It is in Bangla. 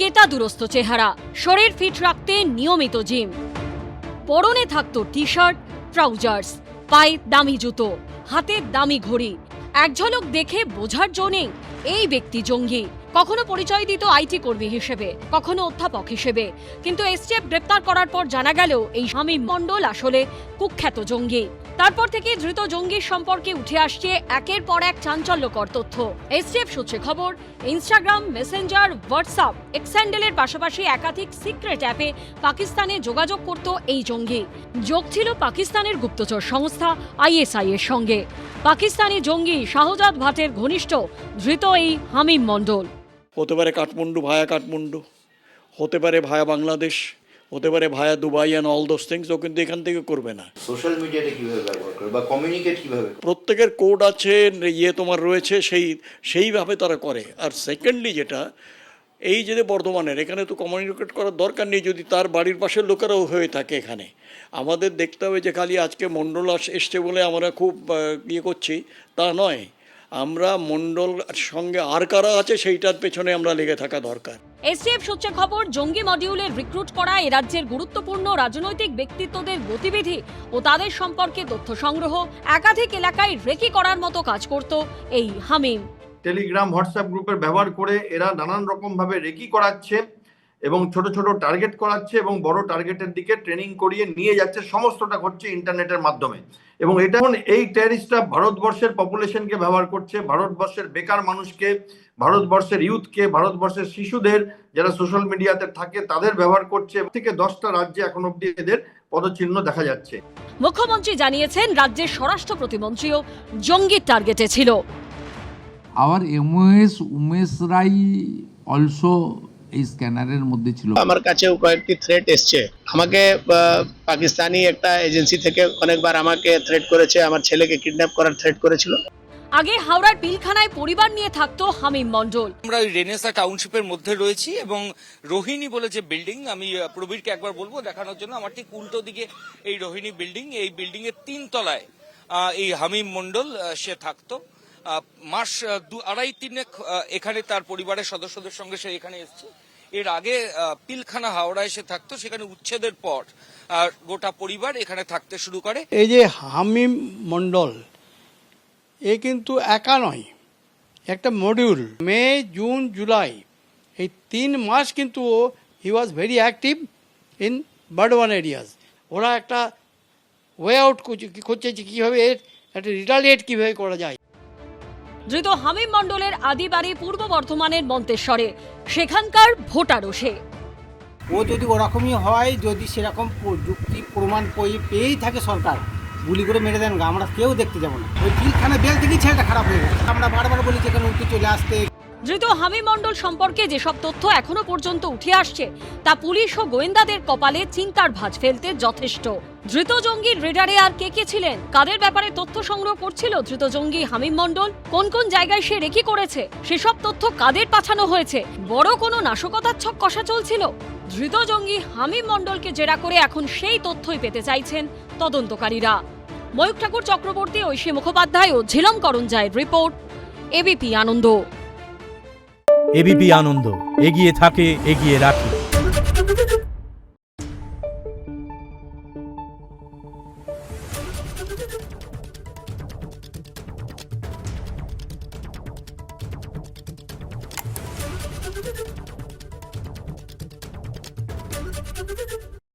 কেতা দুরস্ত চেহারা, শরীর ফিট রাখতে নিয়মিত জিম, পরনে থাকতো টি শার্ট, ট্রাউজার্স, পায়ে দামি জুতো, হাতে দামি ঘড়ি। এক ঝলক দেখে বোঝার জো নেই এই ব্যক্তি জঙ্গি। কখনো পরিচয় দিত আইটি কর্মী হিসেবে, কখনো অধ্যাপক হিসেবে, কিন্তু এসটিএফ গ্রেপ্তার করার পর জানা গেল এই শামীম মণ্ডল আসলে কুখ্যাত জঙ্গি। তারপর থেকে ধৃত জঙ্গির সম্পর্কে উঠে আসছে একের পর এক চাঞ্চল্যকর তথ্য। এসটিএফ সূত্রে খবর, ইনস্টাগ্রাম, মেসেঞ্জার, হোয়াটসঅ্যাপ, এক্স হ্যান্ডেলের পাশাপাশি একাধিক সিক্রেট অ্যাপে পাকিস্তানে যোগাযোগ করত এই জঙ্গি। যোগ ছিল পাকিস্তানের গুপ্তচর সংস্থা আইএসআই এর সঙ্গে। পাকিস্তানি জঙ্গি শাহজাদ ভাটের ঘনিষ্ঠ ধৃত এই শামীম মণ্ডল। হতে পারে কাঠমান্ডু ভায়া কাঠমান্ডু, হতে পারে ভায়া বাংলাদেশ, হতে পারে via Dubai and all those things. ও কিন্তু এখান থেকে করবে না। সোশ্যাল মিডিয়াতে কিভাবে ব্যবহার করে বা কমিউনিকেট কিভাবে করে? প্রত্যেকের কোড আছে, তোমার রয়েছে, সেইভাবে তারা করে। আর সেকেন্ডলি যেটা, এই যে বর্ধমানের এখানে তো কমিউনিকেট করার দরকার নেই যদি তার বাড়ির পাশের লোকেরাও হয়ে থাকে। এখানে আমাদের দেখতে হবে যে খালি আজকে মণ্ডল এসছে বলে আমরা খুব করছি তা নয়। আমরা মণ্ডল সঙ্গে আর কারা আছে সেইটার পেছনে আমরা লেগে থাকা দরকার। এসটিএফ সূত্রে খবর, জঙ্গি মডিউলে রিক্রুট করা এ রাজ্যের গুরুত্বপূর্ণ রাজনৈতিক ব্যক্তিত্বদের গতিবিধি ও তাদের সম্পর্কে তথ্য সংগ্রহ, একাধিক এলাকায় রেকি করার মতো কাজ করত এই শামীম। টেলিগ্রাম, হোয়াটসঅ্যাপ গ্রুপের ব্যবহার করে এরা নানান রকম ভাবে রেকি করাচ্ছে এবং ছোট ছোট টার্গেট করাচ্ছে এবং বড় টার্গেটের দিকে ট্রেনিং করিয়ে নিয়ে যাচ্ছে। সমস্তটা ঘটছে ইন্টারনেটের মাধ্যমে। এবং এটা এই টেররিস্টরা ভারতবর্ষের পপুলেশনকে ব্যবহার করছে, ভারতবর্ষের বেকার মানুষকে, ভারতবর্ষের ইউথকে, ভারতবর্ষের শিশুদের যারা সোশ্যাল মিডিয়াতে থাকে তাদের ব্যবহার করছে। থেকে 10টা রাজ্যে এখন অব্দি এদের পদচিহ্ন দেখা যাচ্ছে। মুখ্যমন্ত্রী জানিয়েছেন রাজ্যের স্বরাষ্ট্র প্রতিমন্ত্রীও জঙ্গির টার্গেটে ছিল। আওয়ার এমওএস উমেশ রাই অলসো এই স্ক্যানারের মধ্যে ছিল। আমার কাছেও কয়েকটি থ্রেট এসছে। আমাকে পাকিস্তানি একটা এজেন্সি থেকে অনেকবার আমাকে থ্রেট করেছে, আমার ছেলেকে কিডন্যাপ করার থ্রেট করেছিল। আগে হাওড়ার পিলখানায় পরিবার নিয়ে থাকতো শামীম মণ্ডল। আমরা রেনেসা টাউনশিপের মধ্যে রয়েছি এবং রোহিণী বলে যে বিল্ডিং, আমি প্রবীরকে একবার বলবো দেখানোর জন্য। আমার ঠিক উল্টো দিকে এই রোহিণী বিল্ডিং, এই বিল্ডিং এর 3 তলায় এই শামীম মণ্ডল সে থাকতো। মাস 2-2.5 এখানে তার পরিবারের সদস্যদের সঙ্গে সে এখানে এসেছে। এর আগে পিলখানা হাওড়ায় সে থাকতো, সেখানে উচ্ছেদের পর গোটা পরিবার এখানে থাকতে শুরু করে। এই যে শামীম মণ্ডল, এ কিন্তু একা নয়, একটা মডিউল। মে, জুন, জুলাই এই 3 মাস কিন্তু he was very active in Bardhaman areas. ওরা একটা ওয়ে আউট করছে যে কীভাবে একটা রিটালিয়েট কীভাবে করা যায়। ধৃত শামীম মণ্ডলের আদি বাড়ি পূর্ব বর্ধমানের মন্তেশ্বরে, সেখানকার ভোটারও সে। ও যদি ওরকমই হয়, যদি সেরকম যুক্তি প্রমাণ পেয়েই থাকে সরকার, গুলি করে মেরে দেন, আমরা কেউ দেখতে যাবো না। ওই পিলখানা বেল থেকেই ছেলেটা খারাপ হয়ে গেছে। আমরা বারবার বলি যে এখানে উঠতে চলে আসতে। ধৃত শামীম মণ্ডল সম্পর্কে যেসব তথ্য এখনো পর্যন্ত উঠে আসছে তা পুলিশ ও গোয়েন্দাদের কপালে চিন্তার ভাঁজ ফেলতে যথেষ্ট। ধৃত জঙ্গির রেডারে আর কে কে ছিলেন, কাদের ব্যাপারে তথ্য সংগ্রহ করছিল ধৃত জঙ্গি শামীম মণ্ডল, কোন কোন জায়গায় সে রেকি করেছে, সেসব তথ্য কাদের পাঠানো হয়েছে, বড় কোনো নাশকতার ছক কষা চলছিল। ধৃত জঙ্গি শামীম মণ্ডলকে জেরা করে এখন সেই তথ্যই পেতে চাইছেন তদন্তকারীরা। ময়ূখ ঠাকুর চক্রবর্তী, ঐশী মুখোপাধ্যায় ও ঝিলম করঞ্জায়ের রিপোর্ট, এবিপি আনন্দ। এবিপি আনন্দ, এগিয়ে থাকে, এগিয়ে রাখে। Thank you.